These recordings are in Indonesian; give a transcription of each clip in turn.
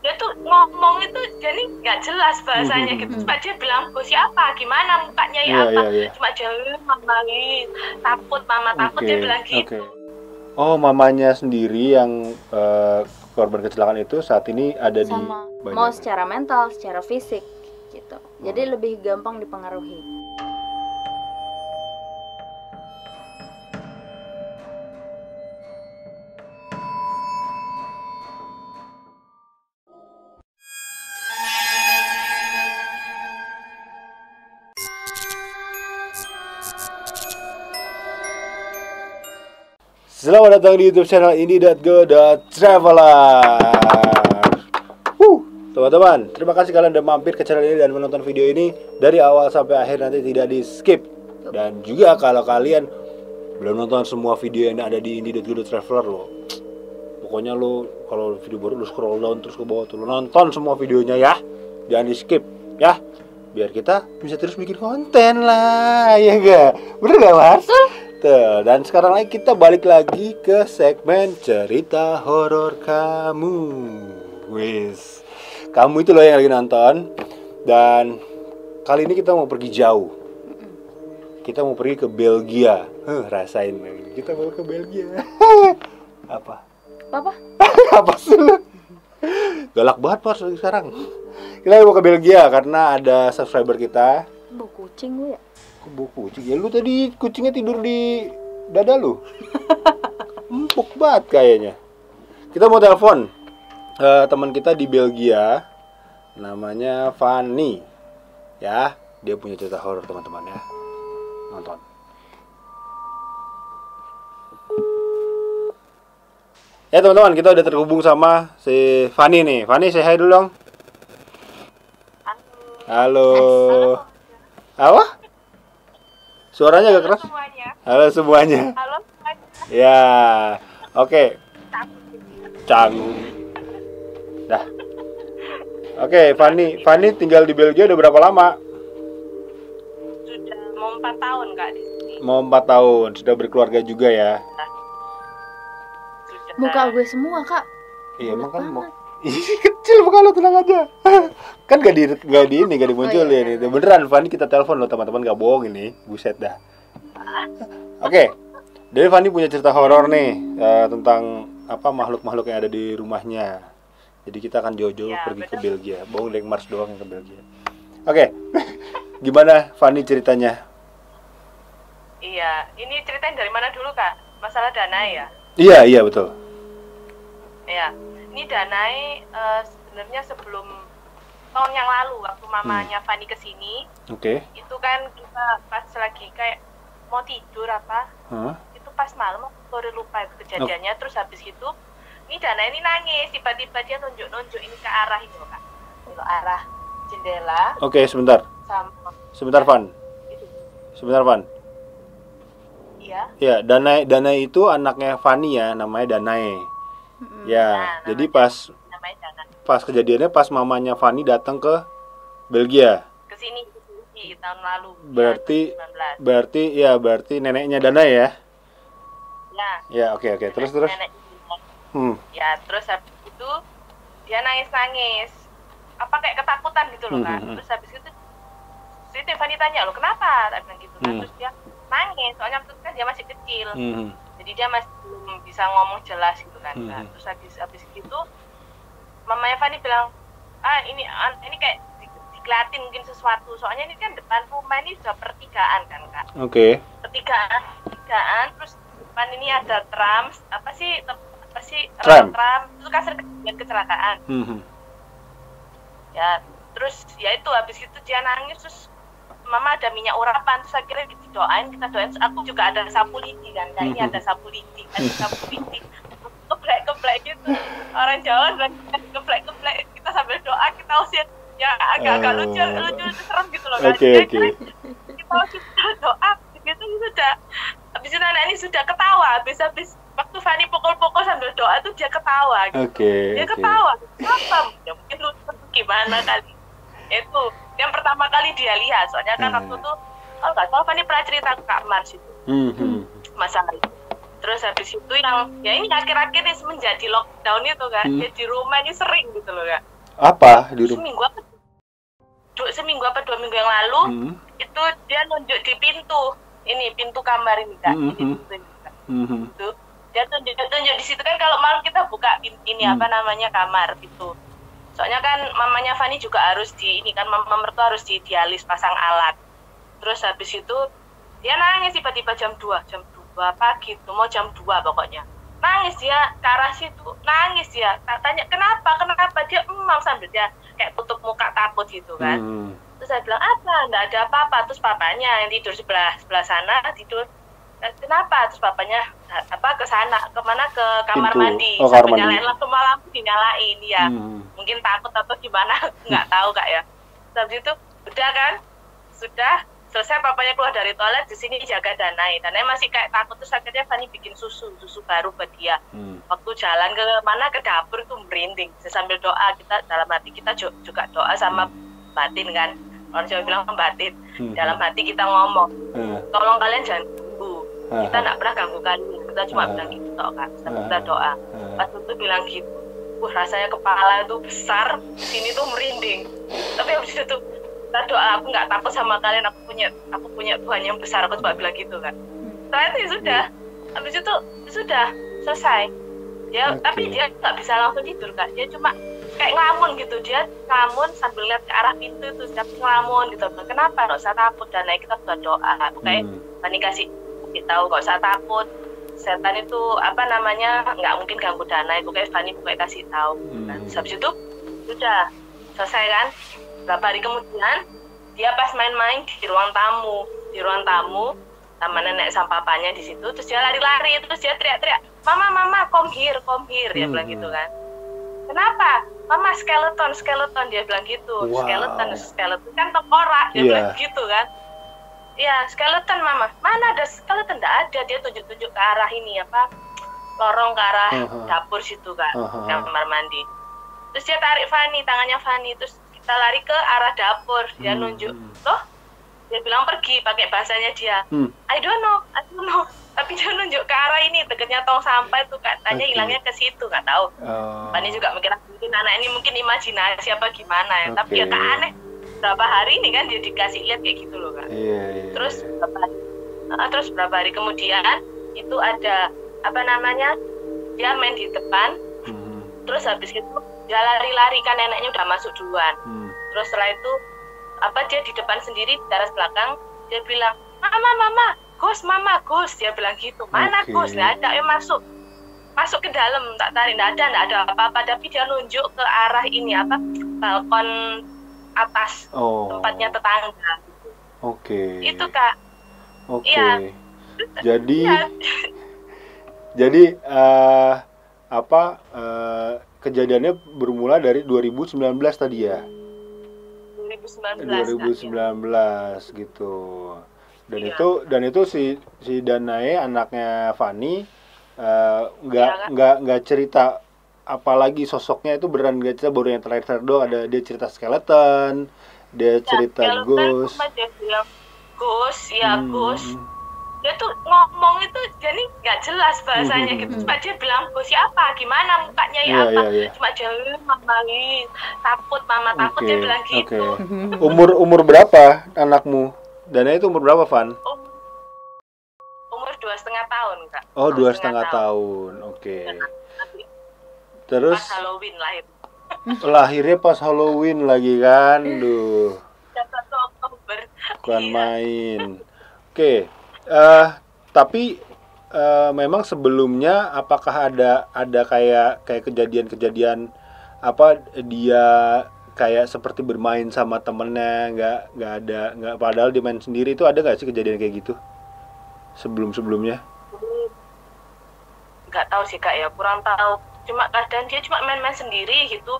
dia tuh ngomong itu jadi nggak jelas bahasanya gitu. Cuma dia bilang bos siapa, gimana mukanya ya apa. Cuma dia mama takut, mama takut, dia bilang gitu. Oh, mamanya sendiri yang korban kecelakaan itu saat ini ada sama di mau secara mental, secara fisik gitu. Jadi lebih gampang dipengaruhi. Selamat datang di YouTube channel Indie.go.traveler. Teman-teman, terima kasih kalian udah mampir ke channel ini dan menonton video ini dari awal sampai akhir, nanti tidak di skip. Dan juga kalau kalian belum nonton semua video yang ada di Indie.go.traveler lo, pokoknya lo kalau video baru lo scroll down terus ke bawah tuh, lo nonton semua videonya ya, jangan di skip ya, biar kita bisa terus bikin konten lah, ya gak? Bener gak Mas? Tuh, dan sekarang lagi kita balik lagi ke segmen cerita horor kamu. Wis, kamu itu loh yang lagi nonton. Dan kali ini kita mau pergi jauh. Kita mau pergi ke Belgia. Rasain, kita mau ke Belgia. Apa? Apa? Apa sih lu? Galak banget Mas sekarang. Kita mau ke Belgia karena ada subscriber kita. Bau kucing gue ya? Kok bau kucing? Ya lu tadi kucingnya tidur di dada lu. Empuk banget kayaknya. Kita mau telepon teman kita di Belgia, namanya Fanny. Ya, dia punya cerita horor teman-teman ya. Nonton. Ya teman-teman, kita udah terhubung sama si Fanny nih. Fanny, say hi dulu dong. Halo. Apa? Suaranya agak keras. Halo semuanya. Halo semuanya. Ya, oke. Canggung. Dah. Oke, Fanny tinggal di Belgia udah berapa lama? Sudah mau 4 tahun Kak di sini. Mau 4 tahun, sudah berkeluarga juga ya? Sudah. Muka gue semua, Kak. Iya, emang kan mau. Banget. Ih, kecil muka lo, tenang aja. Kan gak dimunculin. iya. Beneran Fanny kita telepon lo teman-teman, gak bohong ini. Buset dah. Oke. Jadi Fanny punya cerita horor nih tentang apa makhluk-makhluk yang ada di rumahnya. Jadi kita akan jauh-jauh Ya, pergi ke bener. Belgia. Bohong dari Mars doang yang ke Belgia. Oke. Gimana Fanny ceritanya? Iya, ini ceritain dari mana dulu Kak? Masalah Danai ya? Iya betul. Iya. Ini Danai sebenarnya sebelum tahun yang lalu waktu mamanya Fanny kesini, Oke. itu kan kita pas lagi kayak mau tidur apa, Hah? itu pas malam sore lupa itu kejadiannya. Terus habis itu ini Danai ini nangis, tiba-tiba dia nunjuk ini ke arah ini loh Kak, ke arah jendela Oke, sebentar. sama Sebentar Van. itu. Sebentar Van. Iya. Ya, Danai itu anaknya Fanny ya, namanya Danai. Ya, Nah, jadi namanya- pas namanya Danai kejadiannya pas mamanya Fanny datang ke Belgia. kesini di tahun lalu Berarti ya, 2019. berarti neneknya Danai ya. Ya. Ya, oke. Terus. Nenek. Ya, terus habis itu dia nangis apa kayak ketakutan gitu loh kan. Terus habis itu si Tiffany tanya lo kenapa, tak bilang gitu kan. Terus dia nangis soalnya waktu itu kan dia masih kecil, jadi dia masih belum bisa ngomong jelas gitu kan. Terus habis itu mamanya Fanny bilang ini kayak dikeliatin mungkin sesuatu, soalnya ini kan depan rumah ini sudah pertigaan kan Kak. Oke. pertigaan terus depan ini ada tram Tram. itu kan sering kejadian kecelakaan. Ya terus ya itu habis itu dia nangis, terus mama ada minyak urapan, terus akhirnya kita doain, terus aku juga ada sapu lidi kan, kayak ini ada sapu lidi keblek gitu, orang Jawa bilang keblek kita sambil doa, kita usir ya agak lucu serem gitu loh kan. Oke. Kita doa gitu sudah, habis itu anak ini sudah ketawa, habis waktu Fanny pukul-pukul sambil doa tuh dia ketawa gitu. Dia ketawa apa ya, mungkin lu gimana kali itu yang pertama kali dia lihat, soalnya kan waktu itu nggak salah Fanny pernah cerita ke Kak Mars itu masalah itu. Terus habis itu yang ya ini akhir-akhir ini semenjak di lockdown itu kan, dia di rumah ini sering gitu loh Kak. Apa di rumah? Seminggu apa 2 minggu yang lalu itu dia nunjuk di pintu kamar ini Kak. Ini pintu ini Kak. Itu dia tunjuk di situ kan, kalau malam kita buka ini apa namanya kamar itu. Soalnya kan mamanya Fani juga harus ini kan, mama mertua harus dialis pasang alat. Terus habis itu dia nangis tiba-tiba jam 2 pagi tuh, mau jam 2 pokoknya. Nangis dia ke arah situ, nangis dia. Tanya kenapa dia sambil dia kayak tutup muka takut gitu kan. Terus saya bilang apa, nggak ada apa-apa. Terus papanya yang tidur sebelah sana tidur, kenapa? Terus papanya ke sana, kemana, ke kamar mandi, sampai nyalain lampu dinyalain ya. Mungkin takut atau gimana, nggak tahu Kak ya. Habis itu udah kan, sudah selesai papanya keluar dari toilet, di sini jaga Danai masih kayak takut. Terus akhirnya Fani bikin susu baru buat dia. Waktu jalan ke dapur itu merinding. Sambil doa, kita dalam hati kita juga doa sama batin kan. Orang Jawa bilang batin. Dalam hati kita ngomong, tolong kalian jangan ganggu. Kita nggak pernah ganggu kalian. Kita cuma bilang gitu kan. Kita doa. Pas itu bilang gitu, rasanya kepala itu besar, sini tuh merinding. Tapi habis itu kita doa, aku nggak takut sama kalian, aku punya Tuhan yang besar, aku coba bilang gitu kan. Setelah itu ya sudah, habis itu sudah selesai. Dia tapi dia nggak bisa langsung tidur Kak, dia cuma kayak ngelamun gitu, dia ngelamun sambil lihat ke arah pintu itu, setiap ngelamun gitu. Kenapa? Nggak usah takut, dan kita sudah doa, kayak Fani kasih tahu nggak usah takut, setan itu apa namanya nggak mungkin ganggu Danai, pokoknya Fani kasih tahu. Habis itu sudah selesai kan. Berapa hari kemudian dia pas main-main di ruang tamu sama nenek sama papanya di situ, terus dia lari-lari, terus dia teriak-teriak, mama come here dia bilang gitu kan. Kenapa? Mama skeleton dia bilang gitu. Wow. skeleton kan tengkorak dia bilang gitu kan. Iya, skeleton mama. Mana ada skeleton? Nggak ada. Dia tunjuk-tunjuk ke arah ini apa, lorong ke arah dapur situ kan, kamar mandi. Terus dia tarik tangannya Fani, terus kita lari ke arah dapur. Dia nunjuk, loh, dia bilang pergi, pakai bahasanya dia. I don't know, tapi dia nunjuk ke arah ini, dekatnya tong sampah itu, katanya hilangnya ke situ, nggak tahu. Fani juga mikir mungkin anak ini mungkin imajinasi apa gimana ya, tapi ya tak aneh. Berapa hari ini kan dia dikasih lihat kayak gitu loh Kak. Terus berapa hari kemudian itu ada apa namanya, dia main di depan. Terus habis itu dia lari-lari kan, neneknya udah masuk duluan. Terus setelah itu dia di depan sendiri, di teras belakang, dia bilang, mama ghost, dia bilang gitu. Mana ghost? Nggak ada. Masuk ke dalam, tak tarik, nggak ada apa-apa. Tapi dia nunjuk ke arah ini apa, balkon atas, tempatnya tetangga. Itu Kak. Iya. Jadi kejadiannya bermula dari 2019 tadi ya. 2019 gitu. Dan itu si Danai anaknya Fani nggak cerita apalagi sosoknya, itu beneran nggak cerita, baru yang terakhir doang ada dia cerita skeleton, dia cerita ghost. Ghost. Dia tuh ngomong itu jadi nggak jelas bahasanya gitu. Cuma dia bilang ghost siapa, gimana mukanya apa. Cuma dia mama takut dia bilang gitu. Umur berapa anakmu? Dana itu umur berapa, Van? Umur 2,5 tahun Kak. 2,5 tahun. Terus pas Halloween lahir. Lahirnya pas Halloween lagi kan, duh. 1 Oktober. Bukan main. Tapi memang sebelumnya apakah ada kayak kejadian-kejadian apa dia kayak seperti bermain sama temennya, nggak padahal dia main sendiri, itu ada nggak sih kejadian kayak gitu sebelumnya? Nggak tahu sih Kak ya, kurang tahu. Cuma kadang dia cuma main-main sendiri gitu.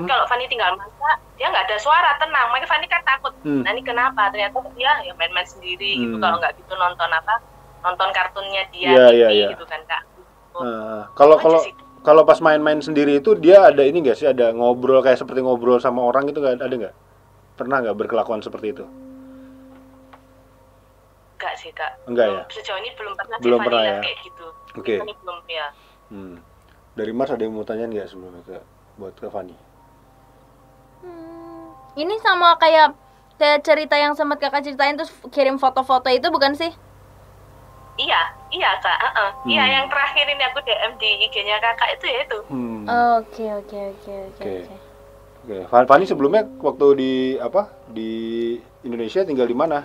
Kalau Fani tinggal masak, dia nggak ada suara, tenang. Makanya Fani kan takut. Nah ini kenapa? Ternyata dia ya main-main sendiri gitu. Kalau nggak gitu nonton kartunnya dia gitu kan Kak. Kalau pas main-main sendiri itu dia ada ini nggak sih, ada ngobrol kayak seperti ngobrol sama orang gitu, ada nggak? Pernah nggak berkelakuan seperti itu? enggak sih kak. Enggak ya? Sejauh ini belum pernah Belum Tiffany pernah lihat ya? kayak gitu. Oke. Tiffany belum ya. Dari Mas ada yang mau tanya nggak sebelumnya buat ke Fanny? Ini sama kayak cerita yang sempat kakak ceritain terus kirim foto-foto itu bukan sih? Iya kak. Iya yang terakhir ini aku DM di IG-nya kakak itu ya itu. Oke. Oke, Fanny sebelumnya waktu di Indonesia tinggal di mana?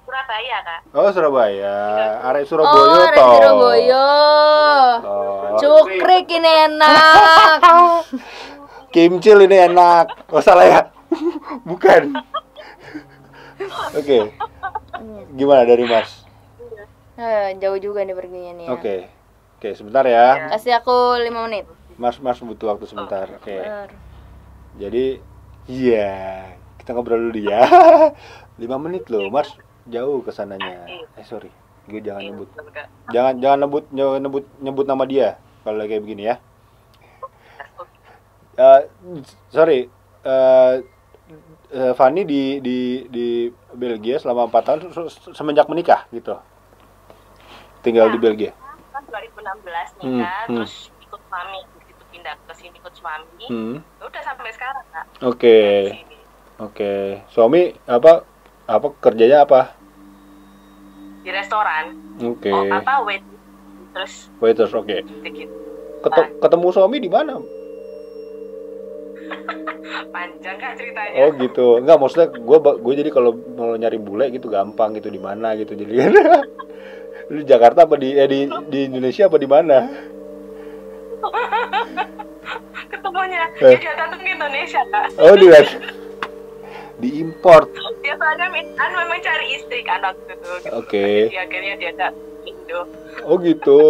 Surabaya kak. Oh, Surabaya. Arek Surabaya Arek toh. Surabaya. Oh. Cukrik ini enak. Kimcil ini enak. Oh, salah ya? Bukan. Oke. Gimana dari Mas? Jauh juga nih perginya nih ya. Oke, sebentar ya. Kasih aku 5 menit. Mas butuh waktu sebentar. Oke. Jadi, kita ngobrol dulu ya. 5 menit loh, Mas. Jauh ke sananya. Sorry. Gue jangan nyebut. Jangan nyebut nama dia kalau kayak begini ya. Sorry. Fanny di Belgia selama 4 tahun semenjak menikah gitu. Tinggal di Belgia. Kan 2016 nikah, terus ikut suami, begitu pindah ke sini ikut suami. Udah sampai sekarang, Kak. Oke. Suami apa kerjanya apa? Di restoran. Oke. Waiters, oke. Gitu. Ketemu suami di mana? Panjang Kak ceritanya. Oh gitu. Enggak, maksudnya gue jadi kalau mau nyari bule gitu gampang gitu, di mana gitu jadi kan. Lu di Jakarta apa di Indonesia apa di mana? Ketemunya dia datang ke Indonesia Kak. Oh diimport. Dia soalnya memang cari istri kan waktu itu. Oke. Akhirnya dia datang ke Indo. Oh gitu.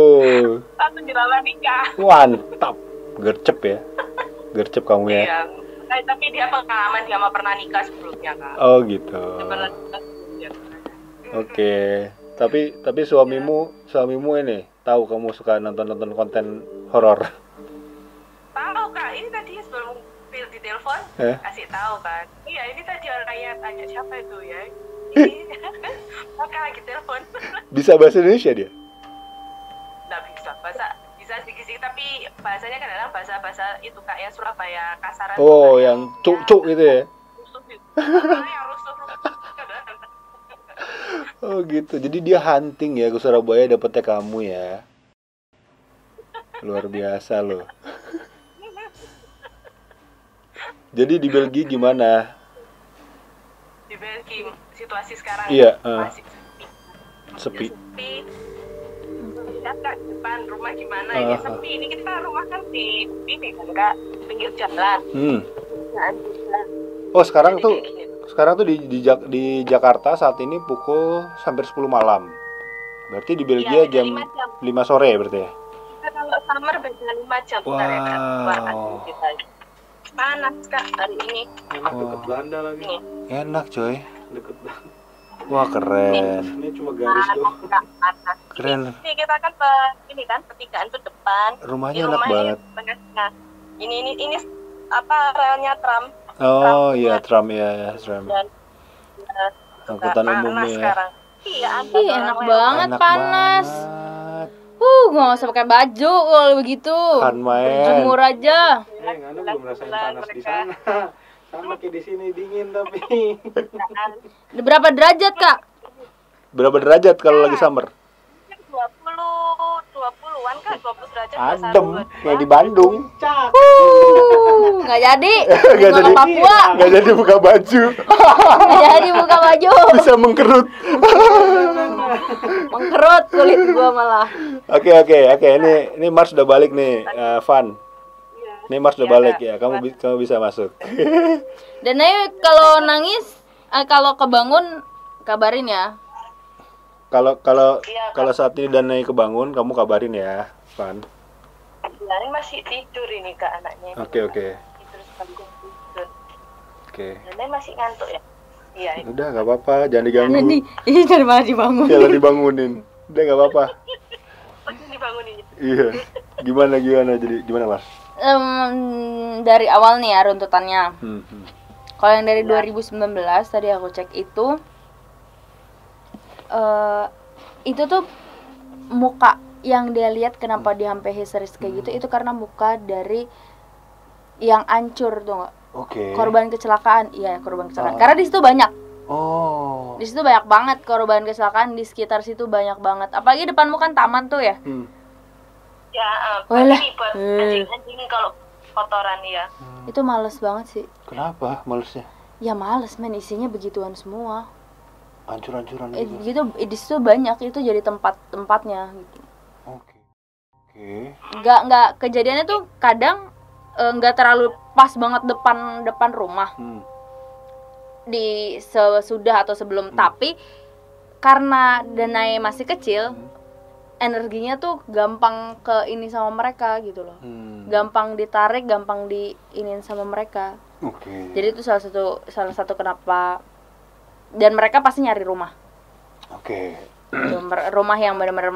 Langsung dilamar nikah. Mantap. Gercep ya. Gercep kamu ya. Iya. Tapi dia pengalaman, dia mah pernah nikah sebelumnya Kak. Oh gitu. Dia pernah nikah sebelumnya. Oke. Tapi suamimu ini tahu kamu suka nonton konten horor. Tahu Kak, ini tadi sebelum di telepon kasih tahu kan. Iya, ini tadi orang yang tanya siapa itu ya. Ini Kakak lagi telepon. Bisa bahasa Indonesia dia? Nggak bisa sedikit tapi bahasanya kadang bahasa itu Kak ya Surabaya kasaran. Oh, yang cuk gitu ya. Rusuh gitu. Yang rusuh. Oh gitu. Jadi dia hunting ya ke Surabaya dapetnya kamu ya. Luar biasa loh. Jadi di Belgia gimana? Di Belgia situasi sekarang masih sepi. Lihat Kak depan rumah gimana ya sepi. Ini kita rumah kan di ini kan Kak pinggir jalan. Oh sekarang tuh di Jakarta saat ini pukul hampir 10 malam. Berarti di Belgia jam 5 sore berarti ya? Kalau summer beda 5 jam. Wow. Panas Kak hari ini. Deket Belanda lagi. Enak coy. Deket banget. Wah keren. Ini cuma garis doang. Keren. Ini kita kan petigaan tuh depan. Rumahnya enak banget. Ini apa relnya tram. Oh iya tram ya tram. Dan angkutan umumnya ya. Sekarang. Iya, enak banget Enak panas. banget. Nggak usah pakai baju kalau begitu. Kan main. Jemur aja. Nganu belum rasain panas di sana. Sama kayak di sini dingin tapi. Berapa derajat Kak? Berapa derajat kalau lagi summer? 20-an Kak, 20 derajat. Adem kayak di Bandung. Nggak jadi. Nggak Gua jadi. ke Papua. Nggak jadi buka baju. Nggak jadi buka baju. Bisa mengkerut. Mengkerut kulit gua malah. Oke. Ini Mars udah balik nih, Van. Ini Mars udah balik ya. Kamu bisa masuk. Dan kalau nangis, kalau kebangun kabarin ya. Kalau saat ini Danai kebangun, kamu kabarin ya, Van. Ini masih tidur ini Kak anaknya. Oke. Tidur sekaligus tidur. Oke. Danai masih ngantuk ya. Iya. Udah nggak apa-apa, jangan diganggu. Ini dari mana dibangun? Jangan dibangunin. Udah nggak apa-apa. Dibangunin. Iya. Gimana jadi gimana Mas? Dari awal nih ya runtutannya. Kalau yang dari 2019 tadi aku cek itu itu tuh muka yang dia lihat kenapa dia sampai histeris kayak gitu, itu karena muka dari yang hancur tuh nggak? Oke. Korban kecelakaan, iya korban kecelakaan. Karena di situ banyak. Oh. Di situ banyak banget korban kecelakaan, di sekitar situ banyak banget. Apalagi depanmu kan taman tuh ya. Ya, Walah. ini buat anjing-anjing kalau kotoran ya. Itu males banget sih. Kenapa malesnya? Ya males men, isinya begituan semua. Hancur-hancuran gitu. Gitu di situ banyak, itu jadi tempatnya gitu. Oke. Nggak kejadiannya tuh kadang nggak terlalu pas banget depan rumah. Di sesudah atau sebelum, tapi karena Danai masih kecil, energinya tuh gampang ke ini sama mereka gitu loh. Gampang ditarik, gampang diinin sama mereka. Oke. Jadi itu salah satu kenapa, dan mereka pasti nyari rumah. Oke. Gitu, rumah yang benar-benar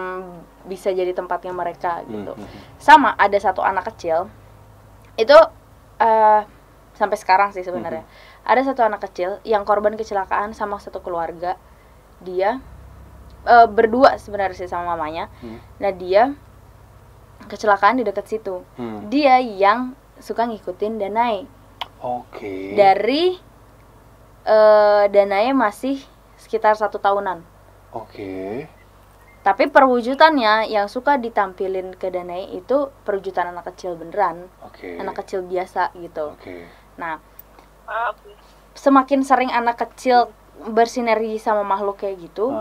bisa jadi tempatnya mereka gitu. Sama ada satu anak kecil itu sampai sekarang sih sebenarnya. Ada satu anak kecil yang korban kecelakaan sama satu keluarga. Dia berdua sebenarnya sih sama mamanya. Nah dia kecelakaan di dekat situ. Dia yang suka ngikutin Danai. Oke. Dari Danai masih sekitar 1 tahunan. Oke. Tapi perwujudannya yang suka ditampilin ke Danai itu perwujudan anak kecil beneran. Oke. Anak kecil biasa gitu. Oke. Nah, semakin sering anak kecil bersinergi sama makhluk kayak gitu,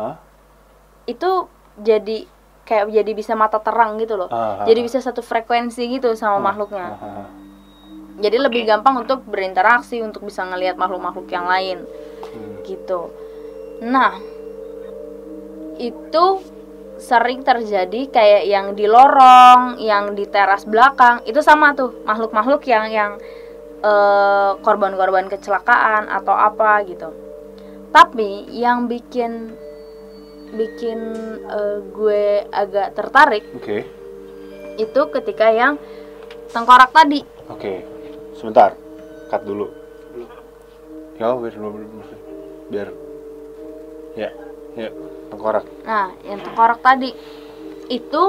itu jadi bisa mata terang gitu loh. Jadi bisa satu frekuensi gitu sama makhluknya. Jadi lebih gampang untuk berinteraksi, untuk bisa ngelihat makhluk-makhluk yang lain gitu. Nah, itu sering terjadi kayak yang di lorong, yang di teras belakang, itu sama tuh makhluk-makhluk yang korban-korban kecelakaan atau apa gitu. Tapi yang bikin gue agak tertarik, itu ketika yang tengkorak tadi. Sebentar, cut dulu. Biar ya tengkorak. Nah, yang tengkorak tadi itu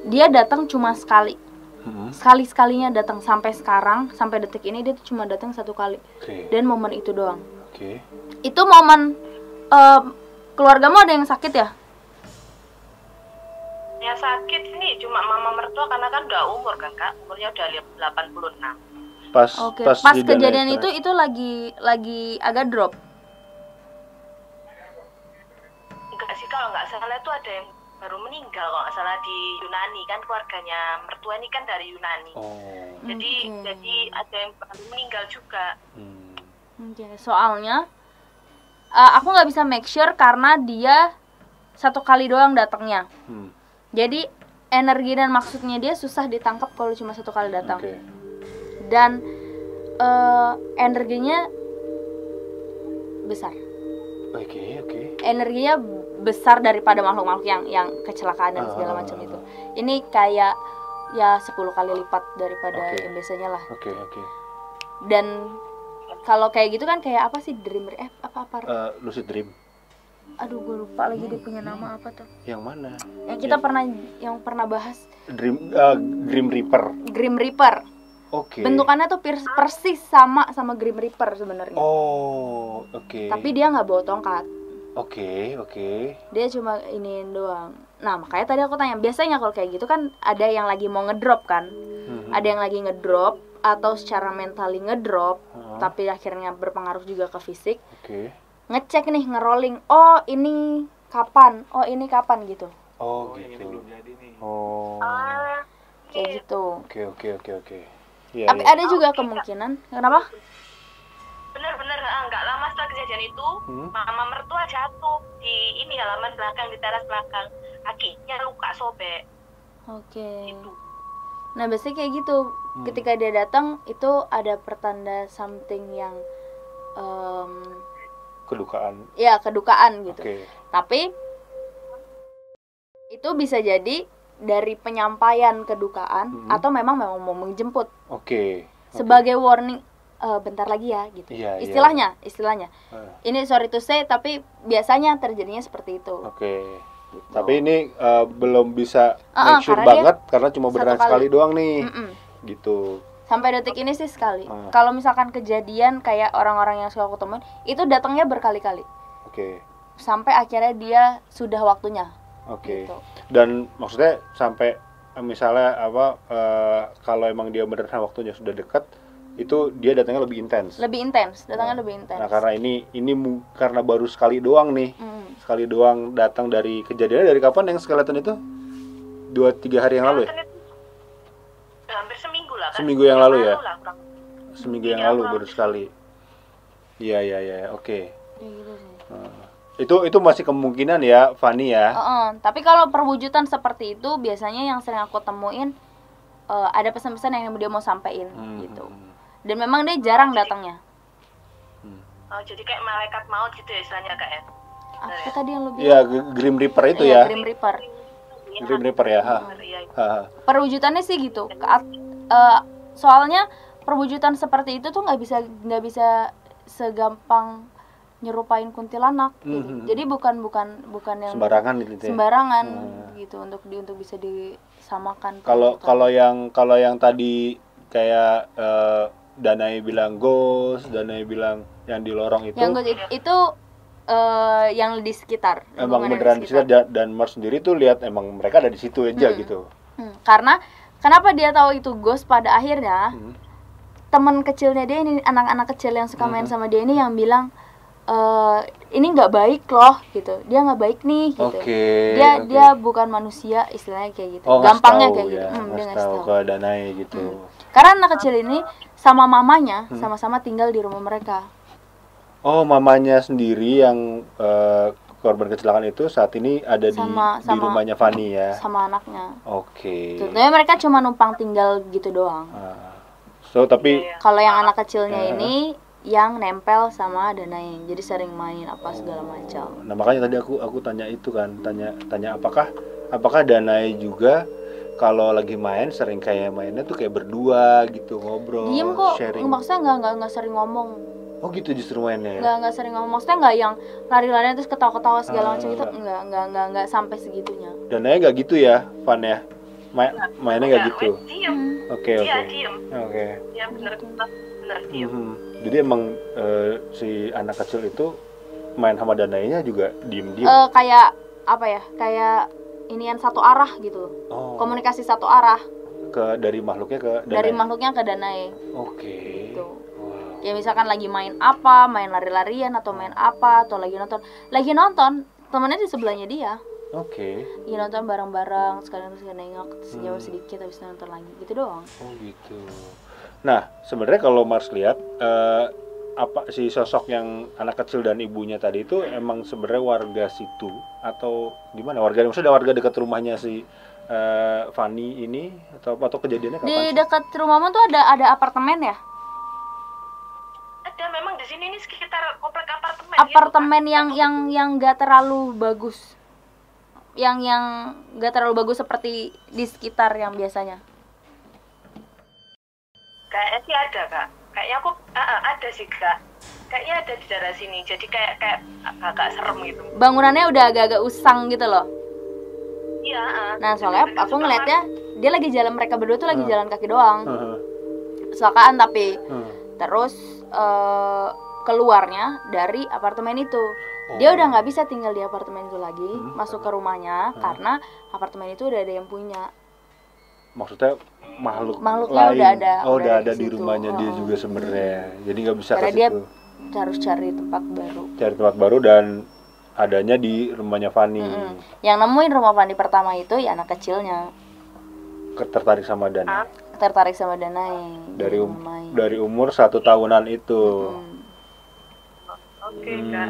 dia datang cuma sekali. Sekali-sekalinya datang, sampai sekarang, sampai detik ini dia tuh cuma datang 1 kali. Dan momen itu doang. Itu momen keluargamu ada yang sakit ya? Yang sakit ini cuma mama mertua karena kan udah umur kan Kak, umurnya udah 86. Pas kejadian itu lagi agak drop. Enggak sih, kalau nggak salah itu ada yang baru meninggal kalau nggak salah di Yunani kan, keluarganya mertua ini kan dari Yunani. Jadi ada yang baru meninggal juga. Soalnya aku nggak bisa make sure karena dia 1 kali doang datangnya. Jadi energi dan maksudnya dia susah ditangkap kalau cuma 1 kali datang. Dan energinya besar. Energinya besar daripada makhluk-makhluk yang kecelakaan dan segala macam itu. Ini kayak ya 10 kali lipat daripada yang biasanya lah. Dan kalau kayak gitu kan kayak apa sih, dream lucid dream. Aduh, gue lupa lagi dia punya nama apa tuh. Yang mana? Yang kita pernah bahas. Grim Reaper. Grim Reaper. Bentukannya tuh persis sama Grim Reaper sebenarnya. Tapi dia nggak bawa tongkat. Dia cuma iniin doang. Nah, makanya tadi aku tanya, biasanya kalau kayak gitu kan ada yang lagi mau ngedrop kan. Ada yang lagi ngedrop atau secara mentally ngedrop, tapi akhirnya berpengaruh juga ke fisik. Ngecek nih, ngerolling. Oh, ini kapan gitu. Kayak gitu. Tapi ada juga kemungkinan. Kenapa? Bener-bener nggak lama setelah kejadian itu, mama mertua jatuh di ini halaman belakang, di teras belakang, kakinya luka sobek. Gitu. Nah, biasanya kayak gitu. Ketika dia datang itu ada pertanda something yang kedukaan. Ya, kedukaan gitu. Tapi itu bisa jadi dari penyampaian kedukaan atau memang mau menjemput. Sebagai warning bentar lagi ya gitu. Istilahnya. Ini sorry to say tapi biasanya terjadinya seperti itu. Oke. Gitu. Tapi ini belum bisa make sure banget karena cuma beneran sekali doang nih. Gitu. Sampai detik ini sih sekali. Kalau misalkan kejadian kayak orang-orang yang suka aku temuin, itu datangnya berkali-kali. Oke. Sampai akhirnya dia sudah waktunya. Oke. Gitu. Dan maksudnya sampai misalnya kalau emang dia beneran waktunya sudah dekat, itu dia datangnya lebih intens. Datangnya lebih intens. Nah, karena ini karena baru sekali doang nih. Sekali doang datang dari kejadiannya dari kapan yang skeleton itu? 2-3 hari yang lalu ya? Hampir seminggu lah kan. Seminggu yang lalu ya? Seminggu yang lalu baru sekali. Iya, oke. Itu masih kemungkinan ya, Fanny ya. Tapi kalau perwujudan seperti itu biasanya yang sering aku temuin ada pesan-pesan yang dia mau sampein gitu. Dan memang dia jarang datangnya. Oh, jadi kayak malaikat maut gitu ya istilahnya Kak ya. Apa tadi yang lebih? Iya, Grim Reaper itu ya. Grim Reaper. Grim Reaper ya. Perwujudannya sih gitu. Soalnya perwujudan seperti itu tuh nggak bisa segampang nyerupain kuntilanak gitu. Jadi bukan yang sembarangan gitu ya. Sembarangan gitu untuk bisa disamakan. Kalau yang tadi kayak Danai bilang ghost, Danai bilang yang di lorong itu. Yang ghost itu yang di sekitar. Emang beneran di sekitar dan Mars sendiri tuh lihat emang mereka ada di situ aja gitu. Karena kenapa dia tahu itu ghost pada akhirnya teman kecilnya dia ini, anak-anak kecil yang suka main sama dia ini yang bilang ini nggak baik loh gitu, dia nggak baik nih gitu. Dia bukan manusia istilahnya kayak gitu. Gampangnya kayak gitu. Dia ngasih tahu ke Danai gitu. Karena anak kecil ini sama mamanya sama-sama tinggal di rumah mereka. Oh, mamanya sendiri yang korban kecelakaan itu saat ini ada di rumahnya Fanny ya. Sama anaknya. Oke. Tentunya mereka cuma numpang tinggal gitu doang. Tapi kalau yang anak kecilnya ini yang nempel sama Danai, jadi sering main apa segala macam. Nah, makanya tadi aku tanya itu kan, tanya apakah Danai juga kalau lagi main sering kayak mainnya tuh kayak berdua gitu, ngobrol, diem kok, sharing. Maksudnya nggak sering ngomong. Oh gitu justru mainnya ya? Nggak sering ngomong, maksudnya nggak yang lari-larian terus ketawa-ketawa segala macam itu, nggak sampai segitunya. Danai nggak gitu ya, Van ya? Mainnya nggak gitu? Oke. Iya bener diem. Jadi emang si anak kecil itu main sama Danainya juga diem-diem? Kayak apa ya, kayak inian satu arah gitu. Komunikasi satu arah. Dari makhluknya ke Danai? Dari makhluknya ke Danai. Oke. Gitu. Wow. Ya misalkan lagi main apa, main lari-larian atau main apa, atau lagi nonton, temennya di sebelahnya dia. Oke. Lagi nonton bareng-bareng, sekalian nengok, senyum sedikit, habis nonton lagi, gitu doang. Oh gitu. Nah, sebenarnya kalau Mars lihat apa si sosok yang anak kecil dan ibunya tadi itu emang sebenarnya warga situ atau gimana? Maksudnya warga dekat rumahnya si Fanny ini atau kejadiannya kapan? Di dekat rumahmu tuh ada apartemen ya? Ada, memang di sini ini sekitar komplek apartemen. Apartemen gitu, yang nggak terlalu bagus. Yang nggak terlalu bagus seperti di sekitar yang biasanya. Kayaknya sih ada Kak. Kayaknya aku ada sih Kak. Kayaknya ada di daerah sini. Jadi kayak agak serem gitu. Bangunannya udah agak-agak usang gitu loh. Iya. Nah soalnya aku ngeliatnya dia lagi jalan, mereka berdua tuh lagi jalan kaki doang. Kecelakaan tapi terus keluarnya dari apartemen itu. Dia udah nggak bisa tinggal di apartemen itu lagi, masuk ke rumahnya karena apartemen itu udah ada yang punya. Maksudnya makhluknya lain. Udah ada di rumahnya dia juga sebenarnya. Jadi nggak bisa karena ke dia situ. Harus cari tempat baru. Cari tempat baru dan adanya di rumahnya Fanny. Yang nemuin rumah Fanny pertama itu ya anak kecilnya. Tertarik sama Danai. Dari umur 1 tahunan itu. Oke Kak.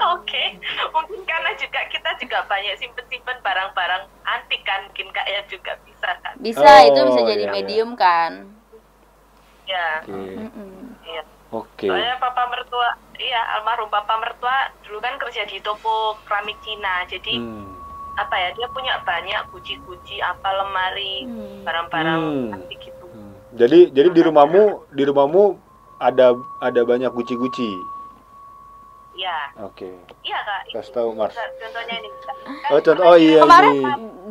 Oke, mungkin karena juga kita juga banyak simpen barang-barang antik kan, mungkin Kak ya juga bisa kan? Bisa, itu bisa jadi medium kan? Ya. Iya. Oke. Soalnya almarhum papa mertua dulu kan kerja di toko keramik Cina, jadi apa ya, dia punya banyak guci-guci, lemari, barang-barang antik gitu. Jadi di rumahmu ada banyak guci-guci. Iya. Oke. Iya kak. Kasih tahu Mars. Contohnya ini. Oh iya. Kemarin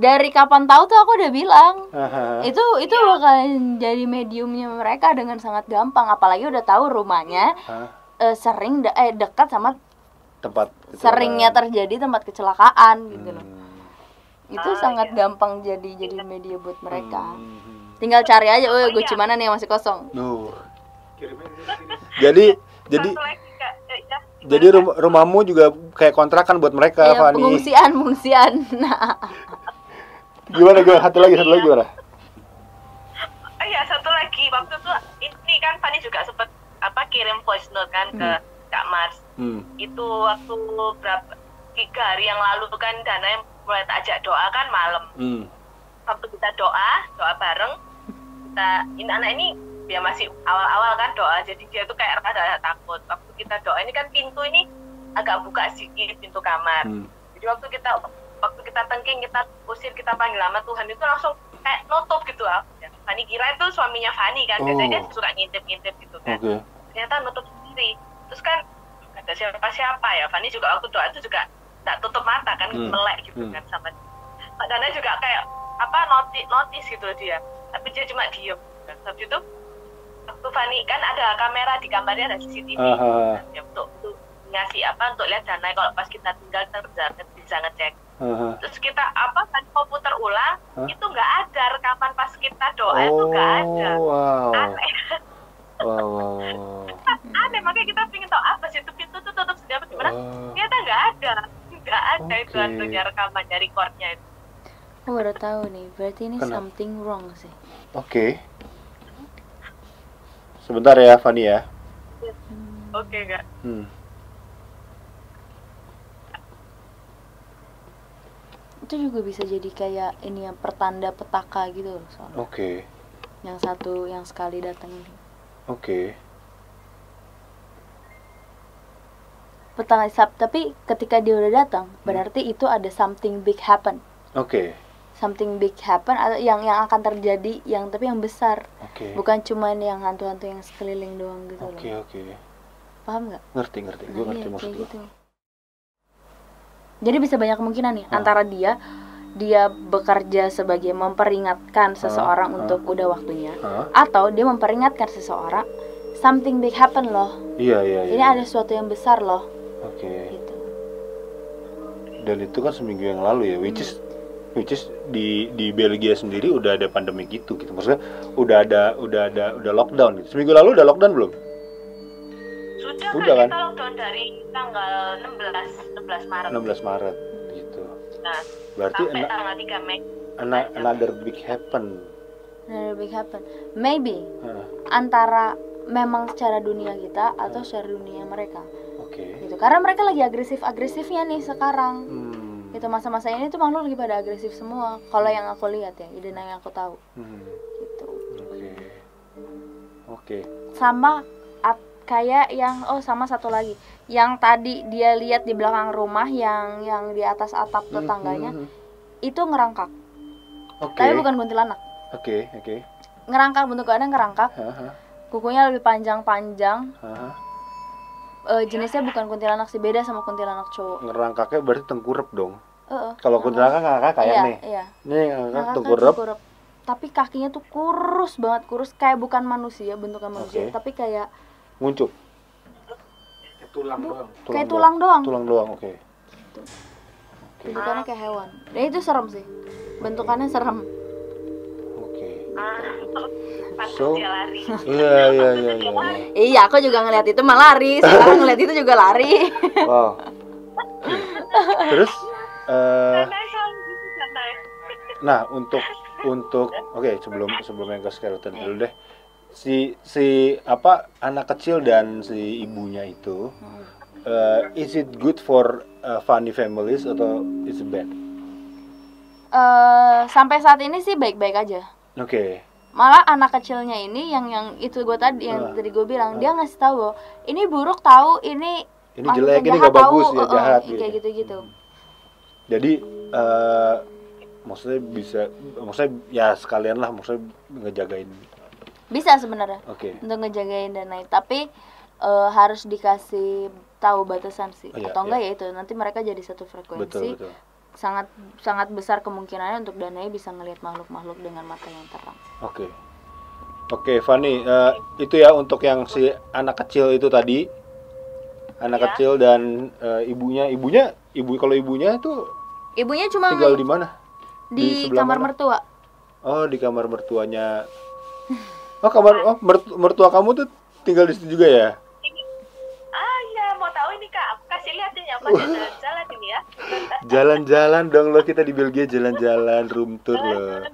dari kapan tahu tuh aku udah bilang. Itu Iya. bakalan jadi mediumnya mereka dengan sangat gampang. Apalagi udah tahu rumahnya sering dekat sama tempat seringnya terjadi tempat kecelakaan gitu loh. Itu sangat iya. gampang jadi media buat mereka. Tinggal cari aja, guci mana nih yang masih kosong. Jadi Satu lagi, Kak. Ya. jadi rumahmu juga kayak kontrakan buat mereka, Iya, Fani. pengungsian. Nah. Gimana? Satu lagi gimana? Oh iya, satu lagi. Waktu itu ini kan Fani juga sempat kirim voice note kan ke Kak Mars. Itu waktu berapa 3 hari yang lalu kan Dana yang mulai tak ajak doa kan malam. Waktu kita doa bareng, ini anak ini dia masih awal-awal kan doa, jadi dia tuh kayak rada takut. Waktu kita doa ini kan pintu ini agak buka sedikit pintu kamar. Jadi waktu kita tengking, kita usir, kita panggil nama Tuhan itu langsung kayak nutup gitu lah. Fani kira itu suaminya Fani kan, biasanya dia suka ngintip-ngintip gitu kan. Ternyata nutup sendiri. Terus kan ada siapa-siapa ya. Fani juga waktu doa itu juga nggak tutup mata kan, melek gitu kan sama. Mbak Dana juga kayak notice gitu dia, tapi dia cuma diem. Habis itu waktu Fani kan ada kamera di kamarnya, ada CCTV ya, untuk ngasih untuk lihat Dana kalau pas kita tinggal kita bisa ngecek. Terus kita kan mau putar ulang, itu nggak ada rekaman pas kita doa, itu nggak ada. Aneh. Aneh, makanya kita pengen tahu apa sih itu pintu tuh tutup sendiri apa gimana. Ternyata nggak ada itu hantunya rekamannya, recordnya itu. Aku baru tahu nih, berarti ini something wrong sih. Oke. Sebentar ya, Fani ya. Oke, Kak. Itu juga bisa jadi kayak ini yang pertanda petaka gitu loh soalnya. Oke. Yang satu yang sekali datang ini. Oke. Petaka, tapi ketika dia udah datang, berarti itu ada something big happen. Oke. Something big happen atau yang akan terjadi, tapi yang besar. Bukan cuma yang hantu-hantu yang sekeliling doang gitu loh. Oke. Paham nggak? Ngerti. Gue ngerti maksud lo. Gitu. Jadi bisa banyak kemungkinan nih antara dia bekerja sebagai memperingatkan seseorang untuk udah waktunya, atau dia memperingatkan seseorang something big happen loh. Iya. Ini ada sesuatu yang besar loh. Gitu. Dan itu kan seminggu yang lalu ya, which is di Belgia sendiri udah ada pandemi gitu. Maksudnya udah ada lockdown gitu. Seminggu lalu udah lockdown belum? Sudah kan? Kita lockdown dari tanggal 16 Maret. 16 Maret gitu. Nah, berarti sampai tanggal 3 Mei. Another big happen. Maybe antara memang secara dunia kita atau secara dunia mereka. Gitu. Karena mereka lagi agresifnya nih sekarang. Gitu, masa-masa ini tuh makhluk lagi pada agresif semua. Kalau yang aku lihat ya, yang aku tahu. Gitu. Oke. Sama kayak yang sama satu lagi. Yang tadi dia lihat di belakang rumah yang di atas atap tetangganya itu ngerangkak. Tapi bukan kuntilanak. Oke. Ngerangkak, bentuknya ngerangkak. Kukunya lebih panjang-panjang. Jenisnya bukan kuntilanak sih, beda sama kuntilanak cowok. Ngerangkaknya berarti tengkurap dong. Kalau kuntilanak ngerangkak kayak nih. Iya. Nih ngerangkak tengkurap. Tapi kakinya tuh kurus banget, kayak bukan manusia, bentukan manusia, tapi kayak nguncup. Kayak tulang doang. Tulang doang, oke. Bentukannya kayak hewan. Dan itu serem sih. Bentukannya serem. So, iya. Iya, aku juga ngeliat itu malah lari. Sekarang ngeliat itu juga lari. Wow. Terus, nah untuk sebelum yang ke skeleton dulu deh. Si anak kecil dan si ibunya itu, is it good for funny families atau is it bad? Sampai saat ini sih baik-baik aja. Malah anak kecilnya ini yang itu tadi gue bilang, dia ngasih tahu bahwa ini buruk tahu, ini jelek, ini nggak bagus, ya jahat kayak gitu. Jadi maksudnya ya sekalian lah, maksudnya ngejagain Bisa sebenarnya. Oke. Untuk ngejagain Danai, tapi harus dikasih tahu batasan sih. Atau enggak ya itu nanti mereka jadi satu frekuensi. Betul. Sangat besar kemungkinannya untuk Danai bisa ngelihat makhluk-makhluk dengan mata yang terang. Oke, Fanny, itu ya untuk yang si anak kecil itu tadi. Anak kecil dan ibunya kalau ibunya tuh ibunya cuma tinggal di mana? Di kamar mertua. Oh, di kamar mertuanya. Mertua kamu tuh tinggal di situ juga ya? Ya, mau tahu ini Kak, aku kasih lihatin ya, pas jalan-jalan ini ya. Jalan-jalan dong lo, kita di Belgia jalan-jalan room tour loh.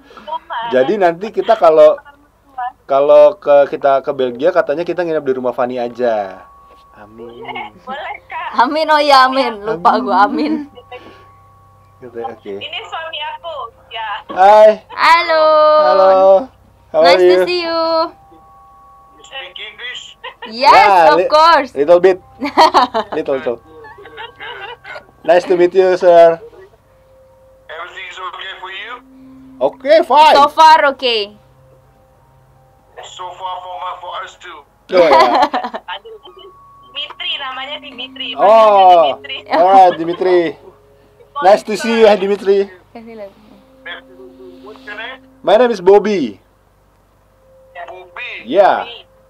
Jadi nanti kita kalau kita ke Belgia katanya kita nginep di rumah Fanny aja. Amin. Boleh Kak. Amin, oh ya amin. Lupa gua amin. Oke. Ini suami aku, ya. Hai. Halo. How nice are you? to see you. You speak English? Yes, of course. Little bit. Little. Nice to meet you, sir. Everything is okay for you? Okay, fine. So far okay. So far for us too. Oh, ya. Dimitri namanya, Dimitri. Oh, Dimitri. alright, Dimitri. Nice to see you, Dimitri. What's your name? My name is Bobby. Bobby. Yeah,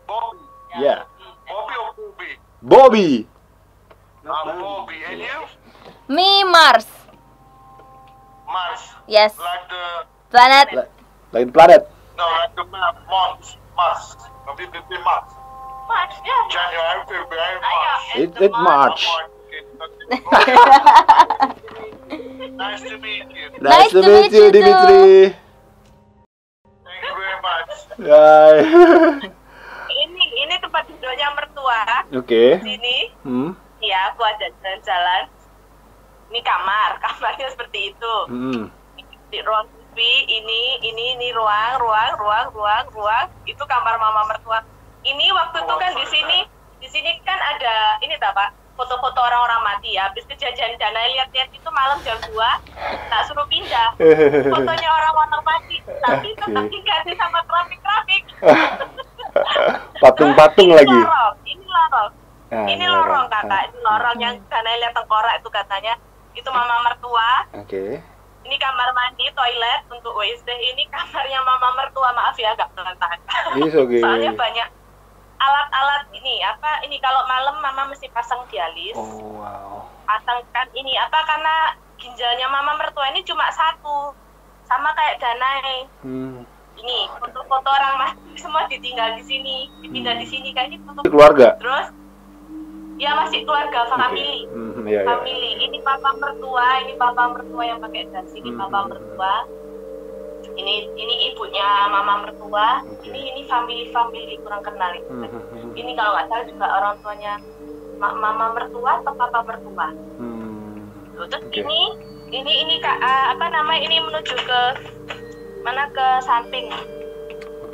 Bobby. yeah. Bobby or Bobby? Bobby. Bobby. And you? Me Mars. Mars. Yes. Like the Planet. Lain planet. no, like the Mars. Mars. Mars. Mas, ya. January, February, Ayo, March. It March. Nice to meet you. Nice to meet you, Dimitri. Thank you very much. Bye. Ini tempat duduknya mertua. Oke. Sini. Ya. Aku ada jalan-jalan. Ini kamarnya seperti itu. Di ruang TV ini ruang. Itu kamar mama mertua. Ini waktu itu kan di sini kan ada ini Pak, foto-foto orang-orang mati ya. Habis kejadian Dana lihat-lihat itu malam jam 2, tak suruh pindah. Fotonya orang-orang mati, tapi tetap diganti sama keramik-keramik. Patung-patung lagi. Ini lorong. Ini lorong kakak, ini lorong yang Dana lihat tengkorak itu katanya. Itu mama mertua. Oke. Ini kamar mandi, toilet untuk WC. Ini kamarnya mama mertua, maaf ya agak berantakan. Okay. Soalnya banyak alat-alat ini kalau malam mama mesti pasang dialis. Oh wow. Pasangkan ini karena ginjalnya mama mertua ini cuma satu, sama kayak Danai. Ini foto-foto orang mati semua ditinggal di sini, dipindah di sini kayak gitu. Keluarga. Terus ya masih keluarga, family. Iya. Family. Ini papa mertua yang pakai jas. Ini papa mertua. Ini ibunya mama mertua. Ini family kurang kenal itu. Ini kalau nggak salah juga orang tuanya mama mertua atau papa mertua. Terus ini Kak, ini menuju ke mana, ke samping.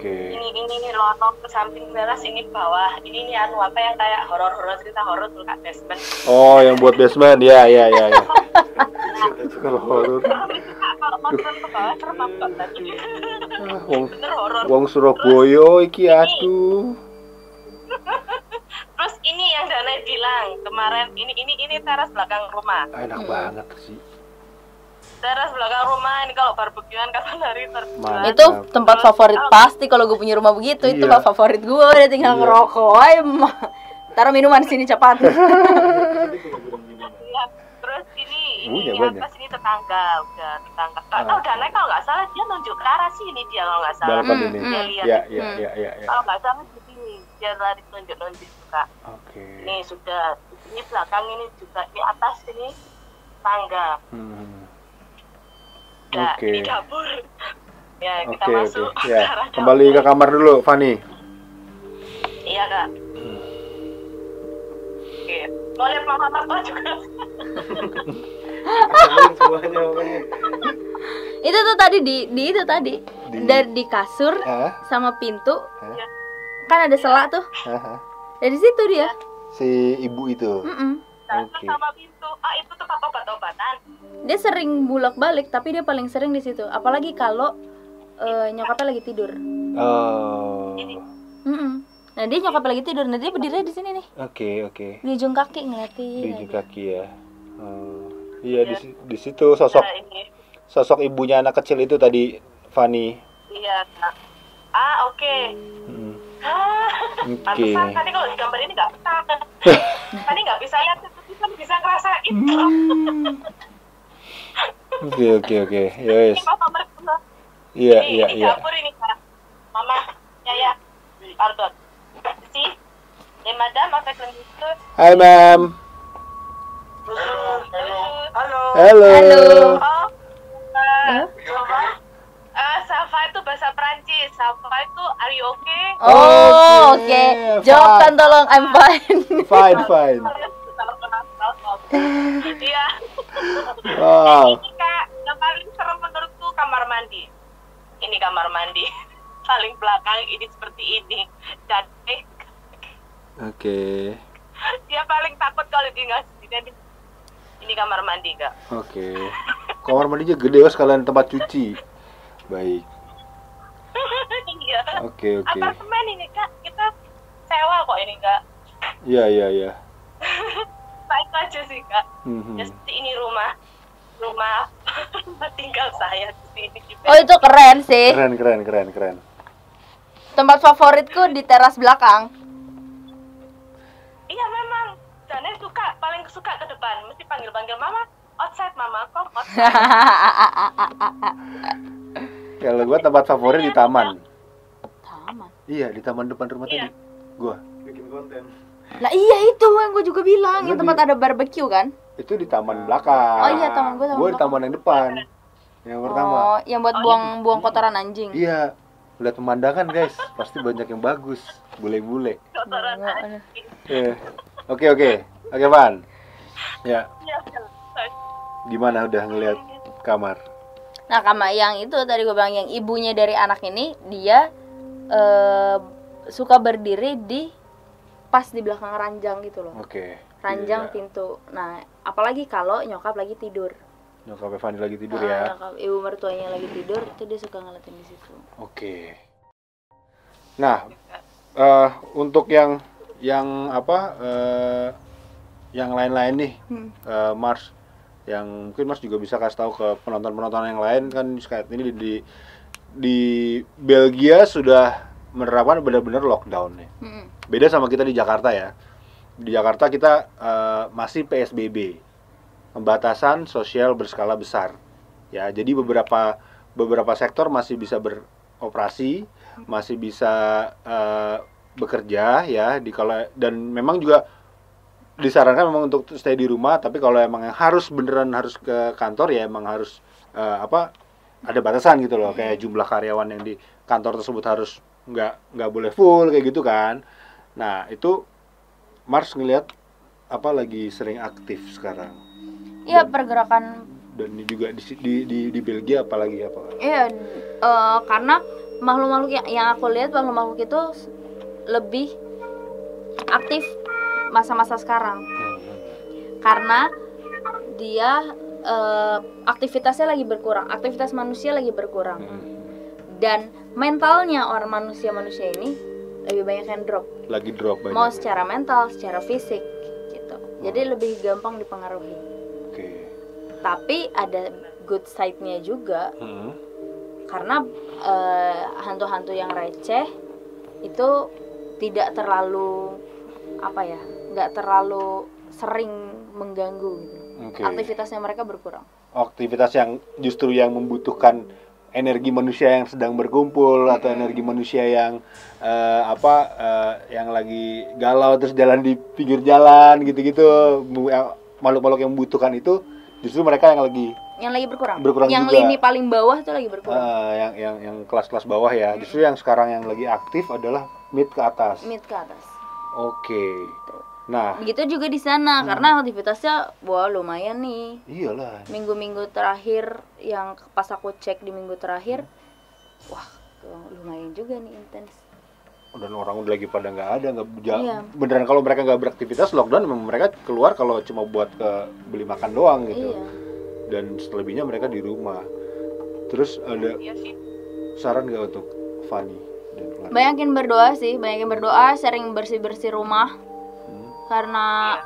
Ini lorong ke samping teras, ini bawah. Ini yang kayak horor cerita horor tuh Kak, basement. Oh, yang buat basement. Ya. Kalau horor. Kalau nonton ke bawah serem banget tadi. Bener horor. Wong Surabaya iki aduh. Terus ini yang Dana bilang kemarin, ini teras belakang rumah. Enak banget sih. Teras belakang rumah ini kalau barbekyuan kapan hari terbuat. Itu tempat favorit pasti kalau gue punya rumah begitu. Itu tempat favorit gue, udah tinggal ngerokok aja. Taruh minuman sini cepat. Terus ini apa sini tetangga, udah tetangga. Nggak tahu Dana kalau nggak salah dia nunjuk ke arah sini dia kalau nggak salah. Dia lihat. Ya. Kalau nggak salah di sini dia lari tunjuk juga. Ini sudah, ini belakang ini juga, di atas ini tangga. Ini dapur. Ya, kita masuk. Ya. Kembali ke kamar dulu, Fanny. Iya, Kak. Oke. Mau lihat mama mertua juga. Itu tuh tadi di kasur sama pintu. Kan ada sela tuh. Dari situ dia. Si ibu itu. Sama pintu. Itu tempat obat-obatan. Dia sering bolak-balik, tapi dia paling sering di situ. Apalagi kalau nyokapnya lagi tidur. Oh. Ini Nah dia nyokap lagi tidur, nah dia berdiri di sini nih. Oke. Di ujung kaki ngeliatin. Di ujung kaki ya. Iya di situ sosok ibunya anak kecil itu tadi, Fanny. Iya. Oke. Pantesan tadi kalau di gambar ini nggak peta. Tadi nggak bisa lihat, tapi kan bisa ngerasain. Oke. Yes. Iya. Di dapur ini Kak. Mama, ya. Pardon. Si, madam, avec le ministre. Hai, Ma'am. Halo. Safa itu bahasa Perancis. Safa itu are you okay? Oke. Jawabkan tolong, I'm fine. Fine. Iya. Wow. Ini Kak, yang paling serem menurutku kamar mandi. Ini kamar mandi. Paling belakang ini seperti ini. Cantik. Oke. Dia paling takut kalau dia nggak sendiri. Ini kamar mandi Kak. Oke. Kamar mandinya gede, sekalian tempat cuci. Baik. Iya. Oke. Apartemen ini Kak, kita sewa kok ini Kak. Iya. Baik aja sih Kak. Jadi ini rumah tinggal saya di sini. Oh itu keren sih. Keren. Tempat favoritku di teras belakang. Iya memang. Jane paling suka ke depan. Mesti panggil mama. Outside mama kok. Kalau gua tempat favorit di taman. Taman? Iya, di taman depan rumah tadi. Gua bikin konten. Lah iya itu yang gue juga bilang, yang tempat ada barbecue kan? Itu di taman belakang. Oh iya, taman gue di taman yang depan. Yang pertama. Oh, yang buat buang kotoran anjing. Iya. Lihat pemandangan, guys. Pasti banyak yang bagus. Bule-bule. Kotoran anjing. Oke, Van. Ya. Gimana udah ngelihat kamar? Nah, kamar yang itu tadi gue bilang, yang ibunya dari anak ini, dia suka berdiri pas di belakang ranjang gitu loh. Oke. Ranjang pintu. Nah, apalagi kalau nyokap lagi tidur. Nyokap Fanny lagi tidur ya. Nyokap ibu mertuanya lagi tidur, itu dia suka ngeliatin di situ. Oke. Nah, untuk yang lain-lain nih, Mars, yang mungkin Mars juga bisa kasih tahu ke penonton-penonton yang lain kan, saat ini di Belgia sudah menerapkan benar-benar lockdown nih. Beda sama kita di Jakarta ya. Di Jakarta kita masih PSBB, pembatasan sosial berskala besar. Ya, jadi beberapa sektor masih bisa beroperasi, masih bisa bekerja ya. Dan memang juga disarankan memang untuk stay di rumah. Tapi kalau emang yang beneran harus ke kantor ya emang harus ada batasan gitu loh. Kayak jumlah karyawan yang di kantor tersebut harus nggak boleh full kayak gitu kan. Nah itu Mars ngelihat lagi sering aktif sekarang. Iya, pergerakan. Dan juga di Belgia apalagi apa? Iya, karena makhluk-makhluk yang aku lihat, makhluk-makhluk itu lebih aktif masa-masa sekarang. Karena dia aktivitasnya lagi berkurang, aktivitas manusia lagi berkurang. Dan mentalnya orang manusia ini lebih banyak yang drop. Lagi drop banyak. Mau secara mental, secara fisik gitu. Jadi lebih gampang dipengaruhi. Oke. Tapi ada good side-nya juga. Karena hantu-hantu yang receh itu tidak terlalu nggak terlalu sering mengganggu gitu. Aktivitasnya mereka berkurang. Aktivitas yang justru yang membutuhkan energi manusia yang sedang berkumpul atau energi manusia yang yang lagi galau terus jalan di pinggir jalan gitu-gitu, makhluk-makhluk yang membutuhkan itu justru mereka yang lagi berkurang yang juga. Lini paling bawah itu lagi berkurang. Yang kelas-kelas bawah ya. Justru yang sekarang yang lagi aktif adalah mid ke atas. Oke. Nah, begitu juga di sana karena aktivitasnya lumayan nih. Iyalah. Minggu-minggu terakhir yang pas aku cek di minggu terakhir, lumayan juga nih intens. Dan orang udah lagi pada nggak ada, beneran kalau mereka nggak beraktivitas lockdown, memang mereka keluar kalau cuma buat beli makan doang gitu. Iya. Dan selebihnya mereka di rumah. Terus ada saran nggak untuk Fanny Banyakin berdoa sih, banyakin berdoa, sering bersih-bersih rumah. Karena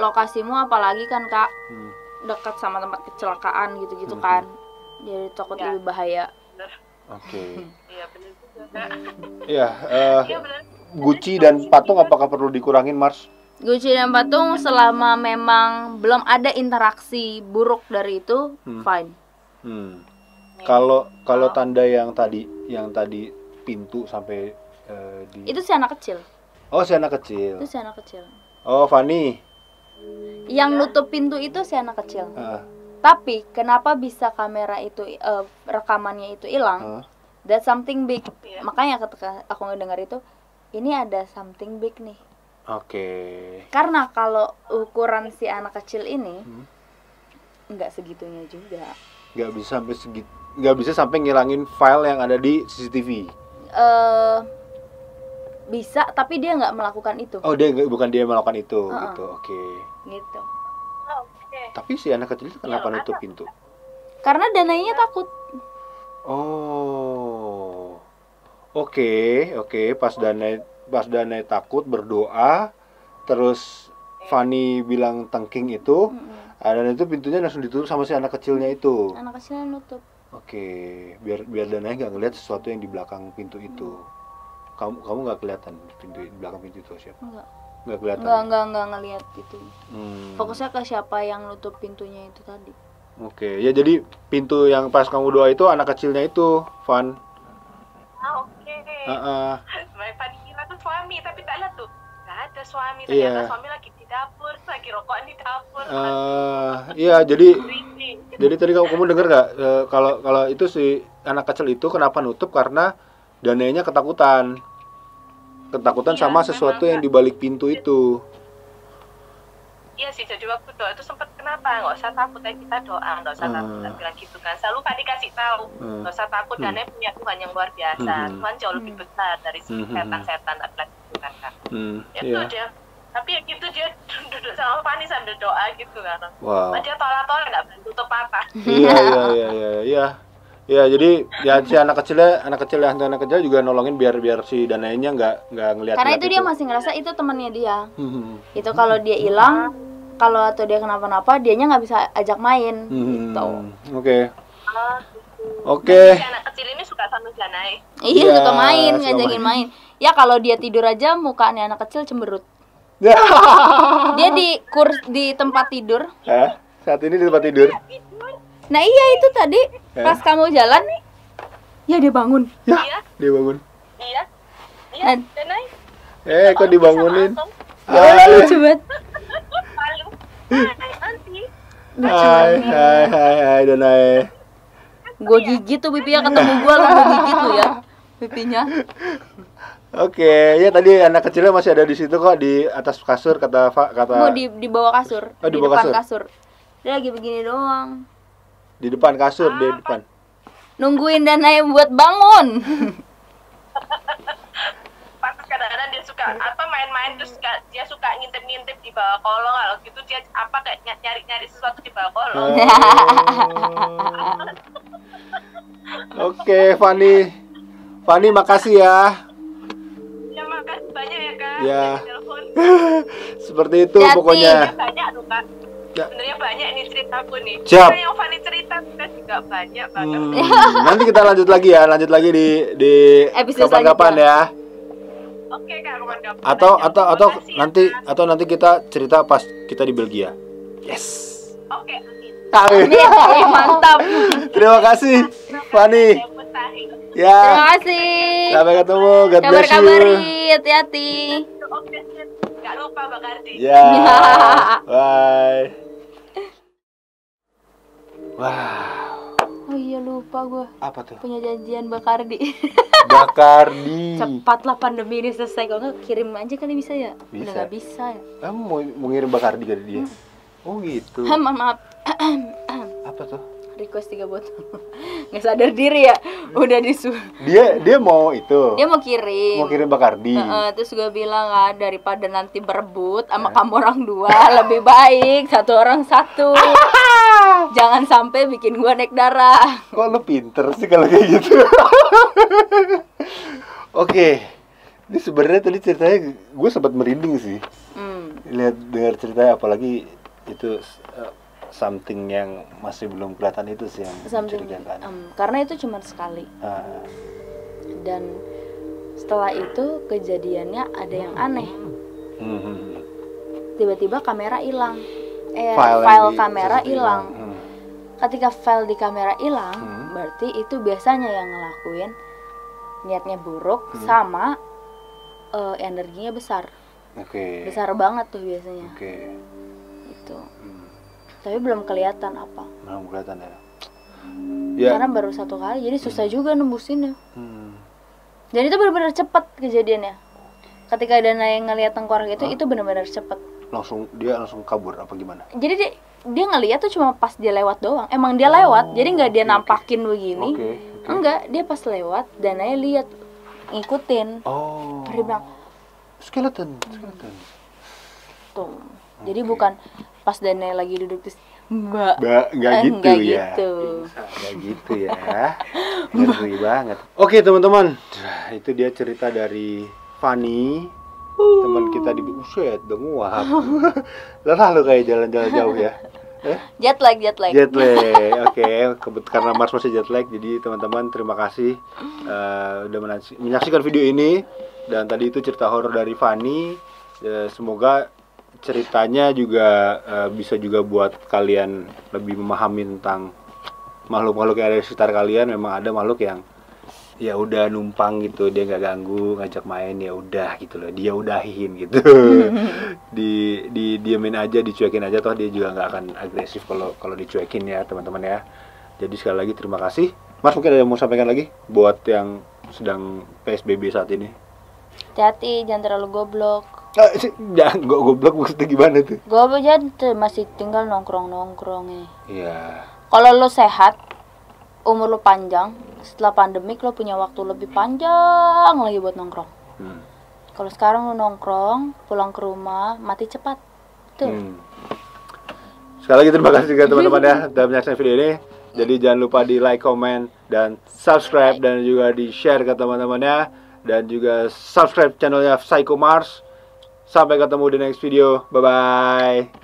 lokasimu apalagi kan Kak, dekat sama tempat kecelakaan gitu-gitu kan. Jadi takut lebih bahaya. Oke. Iya benar juga Kak. Iya, Iya benar. Guci dan patung apakah perlu dikurangin, Mars? Guci dan patung selama memang belum ada interaksi buruk dari itu, fine. Kalau tanda yang tadi pintu sampai di Itu si anak kecil. Oh, si anak kecil. Itu si anak kecil. Oh, Fanny. Yang nutup pintu itu si anak kecil. Tapi kenapa bisa kamera itu rekamannya itu hilang? That's something big. Makanya ketika aku ngedengar itu, ini ada something big nih. Oke. Karena kalau ukuran si anak kecil ini nggak segitunya juga. Nggak bisa sampai ngilangin file yang ada di CCTV. Bisa, tapi dia nggak melakukan itu. Oh, bukan dia melakukan itu, gitu. Oke. Gitu. Tapi si anak kecil itu kenapa nutup pintu? Karena dananya takut. Oh. Oke. Pas Danai takut berdoa, terus Fanny bilang tengking itu, dan itu pintunya langsung ditutup sama si anak kecilnya itu. Anak kecilnya nutup. Oke, biar Danai nggak ngeliat sesuatu yang di belakang pintu itu. Kamu nggak kelihatan di belakang pintu itu siapa? Nggak kelihatan. Nggak ngelihat itu. Fokusnya ke siapa yang nutup pintunya itu tadi. Oke, ya jadi pintu yang pas kamu doa itu anak kecilnya itu, Van. Oke. Fanny kira tuh suami, tapi tak lihat tuh. Nggak ada suami, ternyata suami lagi di dapur, lagi rokokan di dapur. Iya, jadi tadi kamu dengar nggak kalau itu si anak kecil itu kenapa nutup, karena Dananya ketakutan sama sesuatu yang di balik pintu itu. Iya sih, jadi waktu doa itu sempat kenapa nggak usah takut kita doa, nggak usah takut bilang gitu kan, selalu kan dikasih tahu nggak usah takut, Dananya punya Tuhan yang luar biasa, Tuhan jauh lebih besar dari setan-setan atlet itu kan Kak. Itu dia, tapi ya gitu dia duduk sama Fanny sambil doa gitu kan. Dia tolak-tolak nggak berani tutup mata. Iya. Ya, jadi ya si anak kecil juga nolongin biar si Dananya nggak ngelihat. Karena itu dia masih ngerasa itu temannya dia. Itu kalau dia hilang, atau dia kenapa-napa, dianya nggak bisa ajak main. Gitu. Oke. Si anak kecil ini suka sama Danai. Iya, suka main, ngajakin main. Ya kalau dia tidur aja mukanya anak kecil cemberut. Dia di tempat tidur. Saat ini di tempat tidur. Nah iya itu tadi pas kamu jalan nih, ya dia bangun. Iya. Dia bangun. Iya. Danai. Kok dibangunin? Lucu banget. Malu. Hai Danai. Gue gigit tuh pipinya, ketemu gue gigit tuh ya pipinya. Oke, ya tadi anak kecilnya masih ada di situ kok, di atas kasur kata. Mau di bawah kasur. Oh, di depan kasur. Dia lagi begini doang. Di depan kasur, di depan. Nungguin Danai buat bangun. Pas kadang-kadang dia suka main-main, terus dia suka ngintip-ngintip di bawah kolong, kalau gitu dia kayak nyari-nyari sesuatu di bawah kolong. Oke, Fanny makasih ya. Ya makasih banyak ya Kak. Ya. Seperti itu pokoknya. Banyak loh Kak. Sebenarnya banyak nih ceritaku nih. Siap. Yang Fanny cerita juga banyak banget. Nanti kita lanjut lagi di kapan-kapan ya. Oke Kak, kapan-kapan. Atau nanti kita cerita pas kita di Belgia. Yes. Oke. Amin. Mantap. Terima kasih, Fanny. Ya. Terima kasih. Sampai ketemu. God bless you. Kabar-kabari, hati-hati. Oke, nggak lupa Mbak Kardi. Ya. Bye. Wow. Oh iya lupa gue. Apa tuh? Punya janjian Bakardi. Bakardi. Cepatlah pandemi ini selesai. Kalau nggak kirim aja kali bisa ya? Bisa. Udah nggak bisa ya? Kamu mau ngirim Bakardi ke dia? Oh gitu. Maaf. Apa tuh? Request 3 botol. Nggak sadar diri ya. Udah disuruh. Dia mau itu. Dia mau kirim. Mau kirim Bakardi. Terus gue bilang daripada nanti berebut sama kamu orang 2, lebih baik 1 orang 1. Jangan sampai bikin gue naik darah. Kok lu pinter sih kalau kayak gitu? Oke. Ini sebenarnya tadi ceritanya gue sempat merinding sih. Lihat dengar ceritanya, apalagi itu something yang masih belum kelihatan itu sih yang mencurigakan. Karena itu cuma sekali. Dan setelah itu kejadiannya ada yang aneh. Tiba-tiba kamera hilang. File kamera hilang. Ketika file di kamera hilang, berarti itu biasanya yang ngelakuin niatnya buruk sama energinya besar. Besar banget tuh biasanya. Itu. Tapi belum kelihatan apa. Belum kelihatan ya. Karena baru 1 kali, jadi susah juga nembusinnya. Dan itu benar-benar cepat kejadiannya. Ketika Dana yang ngelihat tengkorak itu benar-benar cepat. Dia langsung kabur apa gimana? Jadi dia ngelihat tuh cuma pas dia lewat doang. Emang dia lewat, jadi nggak dia nampakin begini. Enggak, dia pas lewat, Dana lihat ngikutin. Dia bilang skeleton. Tuh. Jadi bukan pas Dana lagi duduk terus Enggak gitu ya. Ngeri banget. Oke teman-teman, itu dia cerita dari Fanny, teman kita di Buset, udah nguap. Lelah lo kayak jalan-jalan jauh ya. Jet lag. Oke. Karena Mars masih jet lag, jadi teman-teman terima kasih udah menyaksikan video ini. Dan tadi itu cerita horor dari Fanny. Semoga ceritanya juga bisa juga buat kalian lebih memahami tentang makhluk-makhluk yang ada di sekitar kalian. Memang ada makhluk yang ya udah numpang gitu, dia nggak ganggu, ngajak main ya udah gitu loh, dia udahin gitu. Diemin aja, dicuekin aja, toh dia juga nggak akan agresif kalau dicuekin ya teman-teman ya. Jadi sekali lagi terima kasih. Mas, mungkin ada yang mau sampaikan lagi buat yang sedang PSBB saat ini? Hati-hati, jangan terlalu goblok. Jangan goblok maksudnya gimana tuh? Goblok jangan masih tinggal nongkrong ya. Iya. Kalau lo sehat, umur lo panjang, setelah pandemik lo punya waktu lebih panjang lagi buat nongkrong. Kalau sekarang lo nongkrong, pulang ke rumah, mati cepat. Tuh. Sekali lagi terima kasih juga teman-teman ya sudah menyaksikan video ini. Jadi jangan lupa di like, comment, dan subscribe, dan juga di share ke teman-temannya. Dan juga subscribe channelnya Psycho Mars. Sampai ketemu di next video. Bye-bye.